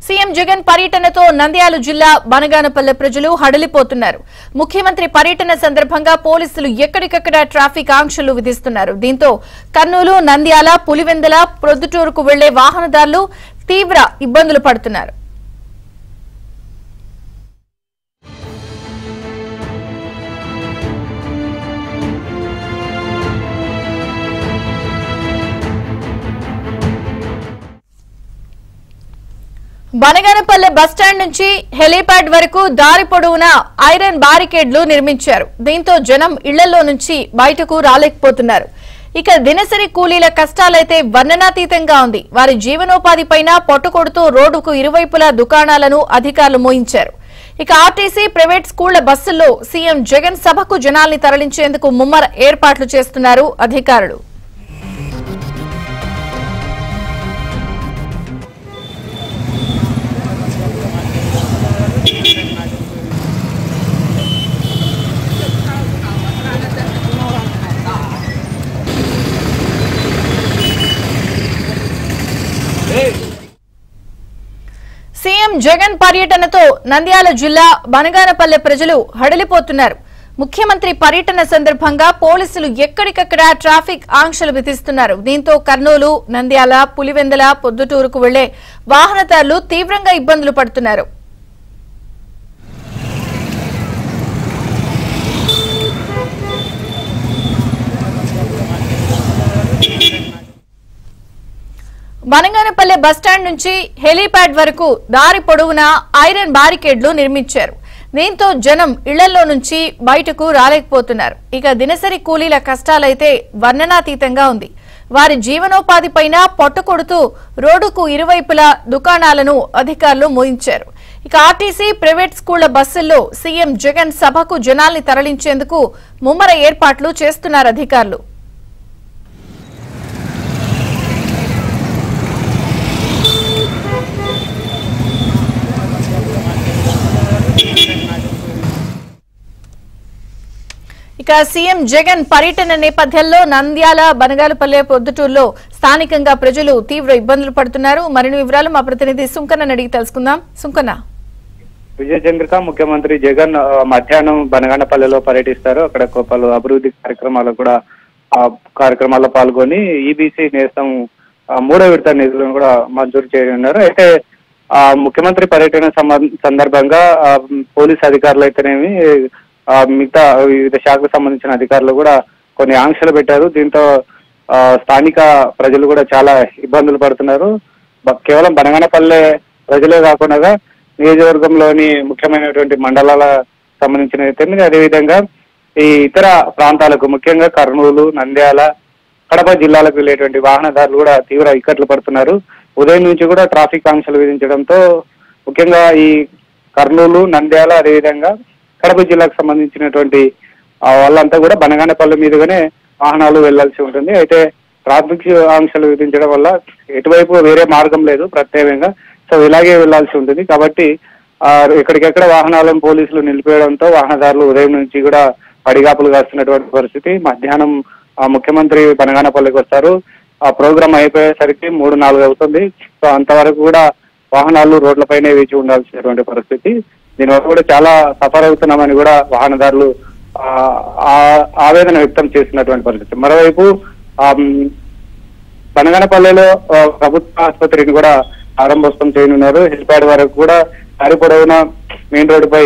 CM Jagan పర్యటనతో Nandyal జిల్లా బనగానపల్లె ప్రజలు హడలిపోతున్నారు. ముఖ్యమంత్రి పర్యటన సందర్భంగా పోలీసులు ఎక్కడికక్కడ ట్రాఫిక్ ఆంక్షలు విధిస్తున్నారు. దీంతో కర్నూలు, నంద్యాల, పులివెందుల, ప్రొద్దుటూరుకు వెళ్లే వాహనదారులు తీవ్ర ఇబ్బందులు పడుతున్నారు. బనగానపల్లె బస్టాండ్ నుంచి హెలీప్యాడ్ వరకు దారి పొడవునా ఐరన్ బారికేడ్లు నిర్మించారు. దీంతో జనం ఇళ్లలో నుంచి బయటకు రాలేకపోతున్నారు. ఇక దినసరి కూలీల కష్టాలైతే వర్ణనాతీతంగా ఉంది. వారి జీవనోపాధిపైన పొట్టకొడుతూ రోడ్డుకు ఇరువైపులా దుకాణాలను అధికారులు మోయించారు. ఇక ఆర్టీసీ, ప్రైవేట్ స్కూళ్ల బస్సుల్లో సీఎం జగన్ సభకు జనాల్ని తరలించేందుకు ముమ్మర ఏర్పాట్లు చేస్తున్నారు అధికారులు. సీఎం జగన్ పర్యటనతో నంద్యాల జిల్లా బనగానపల్లె ప్రజలు హడలిపోతున్నారు. ముఖ్యమంత్రి పర్యటన సందర్భంగా పోలీసులు ఎక్కడికక్కడ ట్రాఫిక్ ఆంక్షలు విధిస్తున్నారు. దీంతో కర్నూలు, నంద్యాల, పులివెందుల, పొద్దుటూరుకు వెళ్లే వాహనదారులు తీవ్రంగా ఇబ్బందులు పడుతున్నారు. బనగానపల్లె బస్టాండ్ నుంచి హెలీప్యాడ్ వరకు దారి పొడవునా ఐరన్ బారికేడ్లు నిర్మించారు. దీంతో జనం ఇళ్లలో నుంచి బయటకు రాలేకపోతున్నారు. ఇక దినసరి కూలీల కష్టాలైతే వర్ణనాతీతంగా ఉంది. వారి జీవనోపాధిపైన పొట్టకొడుతూ రోడ్డుకు ఇరువైపులా దుకాణాలను అధికారులు మోయించారు. ఇక ఆర్టీసీ, ప్రైవేట్ స్కూళ్ల బస్సుల్లో సీఎం జగన్ సభకు జనాల్ని తరలించేందుకు ముమ్మర ఏర్పాట్లు చేస్తున్నారు అధికారులు. ఇక సీఎం జగన్ పర్యటన నేపథ్యంలో నంద్యాల, బనగానపల్లె, పొద్దుటూరులో స్థానికంగా ప్రజలు తీవ్ర ఇబ్బందులు పడుతున్నారు. మరిన్ని వివరాలు మా ప్రతినిధి సుంకన్న అడిగి తెలుసుకుందాం. సుంకన్న, విజయచంద్రిక ముఖ్యమంత్రి జగన్ మధ్యాహ్నం బనగానపల్లెలో పర్యటిస్తారు. అక్కడ పలు అభివృద్ధి కార్యక్రమాల్లో పాల్గొని ఈబీసీ నేస్తం 3వ విడత నిధులను కూడా మంజూరు చేయనున్నారు. అయితే ముఖ్యమంత్రి పర్యటన సందర్భంగా పోలీస్ అధికారులు అయితేనేమి, మిగతా వివిధ శాఖకు సంబంధించిన అధికారులు కూడా కొన్ని ఆంక్షలు పెట్టారు. దీంతో స్థానిక ప్రజలు కూడా చాలా ఇబ్బందులు పడుతున్నారు. కేవలం బనగానపల్లె ప్రజలే కాకుండా నియోజకవర్గంలోని ముఖ్యమైనటువంటి మండలాల సంబంధించిన అయితే అదేవిధంగా ఈ ఇతర ప్రాంతాలకు, ముఖ్యంగా కర్నూలు, నంద్యాల, కడప జిల్లాలకు వెళ్ళేటువంటి వాహనదారులు కూడా తీవ్ర ఇక్కట్లు పడుతున్నారు. ఉదయం నుంచి కూడా ట్రాఫిక్ ఆంక్షలు విధించడంతో ముఖ్యంగా ఈ కర్నూలు, నంద్యాల, అదేవిధంగా కడప జిల్లాకు సంబంధించినటువంటి వాళ్ళంతా కూడా బనగానపల్లె మీదుగానే వాహనాలు వెళ్లాల్సి ఉంటుంది. అయితే ట్రాఫిక్ ఆంక్షలు విధించడం వల్ల ఎటువైపు వేరే మార్గం లేదు ప్రత్యేకంగా, సో ఇలాగే వెళ్లాల్సి ఉంటుంది. కాబట్టి ఎక్కడికెక్కడ వాహనాలను పోలీసులు నిలిపేయడంతో వాహనదారులు ఉదయం నుంచి కూడా పడిగాపులు కాస్తున్నటువంటి పరిస్థితి. మధ్యాహ్నం ముఖ్యమంత్రి బనగానపల్లెకి వస్తారు. ఆ ప్రోగ్రాం అయిపోయేసరికి 3-4 అవుతుంది. సో అంతవరకు కూడా వాహనాలు రోడ్లపైనే వేచి ఉండాల్సినటువంటి పరిస్థితి. దీనివల్ల కూడా చాలా సఫర్ అవుతున్నామని కూడా వాహనదారులు ఆవేదన వ్యక్తం చేస్తున్నటువంటి పరిస్థితి. మరోవైపు బనగానపల్లెలో ప్రభుత్వ ఆసుపత్రిని కూడా ప్రారంభోత్సవం చేయనున్నారు. హెలిప్యాడ్ వరకు కూడా దారి పొడవునా మెయిన్ రోడ్డుపై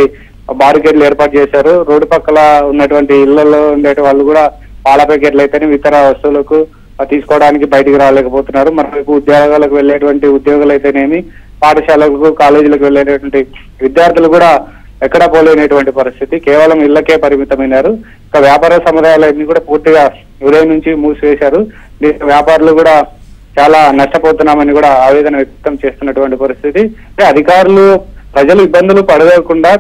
బారికేడ్లు ఏర్పాటు చేశారు. రోడ్డు పక్కల ఉన్నటువంటి ఇళ్లలో ఉండే వాళ్ళు కూడా పాల ప్యాకెట్లు అయితేనే ఇతర వస్తువులకు తీసుకోవడానికి బయటికి రాలేకపోతున్నారు. మరోవైపు ఉద్యోగాలకు వెళ్లేటువంటి ఉద్యోగులు అయితేనేమి, పాఠశాలలకు, కాలేజీలకు వెళ్లేటువంటి విద్యార్థులు కూడా ఎక్కడా పోలేనటువంటి పరిస్థితి. కేవలం ఇళ్లకే పరిమితమైనారు. ఇక వ్యాపార సముదాయాలన్నీ కూడా పూర్తిగా ఉదయం నుంచి మూసివేశారు. వ్యాపారులు కూడా చాలా నష్టపోతున్నామని కూడా ఆవేదన వ్యక్తం చేస్తున్నటువంటి పరిస్థితి. అధికారులు ప్రజలు ఇబ్బందులు పడకుండా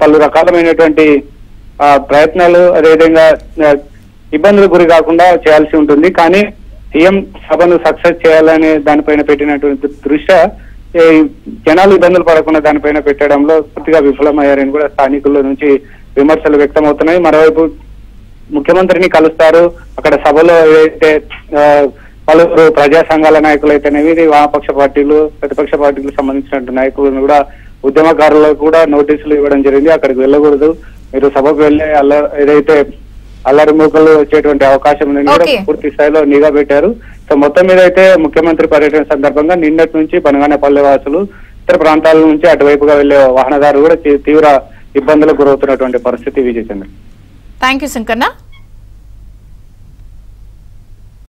పలు రకాలమైనటువంటి ప్రయత్నాలు, అదేవిధంగా ఇబ్బందులకు గురి కాకుండా చేయాల్సి ఉంటుంది. కానీ సీఎం సభను సక్సెస్ చేయాలనే దానిపైన పెట్టినటువంటి దృష్ట్యా జనాలు ఇబ్బందులు పడకుండా దానిపైన పెట్టడంలో పూర్తిగా విఫలమయ్యారని కూడా స్థానికుల నుంచి విమర్శలు వ్యక్తమవుతున్నాయి. మరోవైపు ముఖ్యమంత్రిని కలుస్తారు, అక్కడ సభలో ఏదైతే పలువురు ప్రజా సంఘాల నాయకులు అయితేనేవి, వామపక్ష పార్టీలు, ప్రతిపక్ష పార్టీలకు సంబంధించిన నాయకులను కూడా, ఉద్యమకారులకు కూడా నోటీసులు ఇవ్వడం జరిగింది. అక్కడికి వెళ్ళకూడదు, మీరు సభకు వెళ్ళే ఏదైతే అల్లరి మూకలు వచ్చేటువంటి అవకాశం ఉందని కూడా పూర్తి స్థాయిలో నిఘా పెట్టారు. సో మొత్తం మీద అయితే ముఖ్యమంత్రి పర్యటన సందర్భంగా నిన్నటి నుంచి పనగానేపల్లె వాసులు, ఇతర ప్రాంతాల నుంచి అటువైపుగా వెళ్లే వాహనదారులు కూడా తీవ్ర ఇబ్బందులకు గురవుతున్నటువంటి పరిస్థితి. విజయచంద్ర. Thank you శంకర్ణ.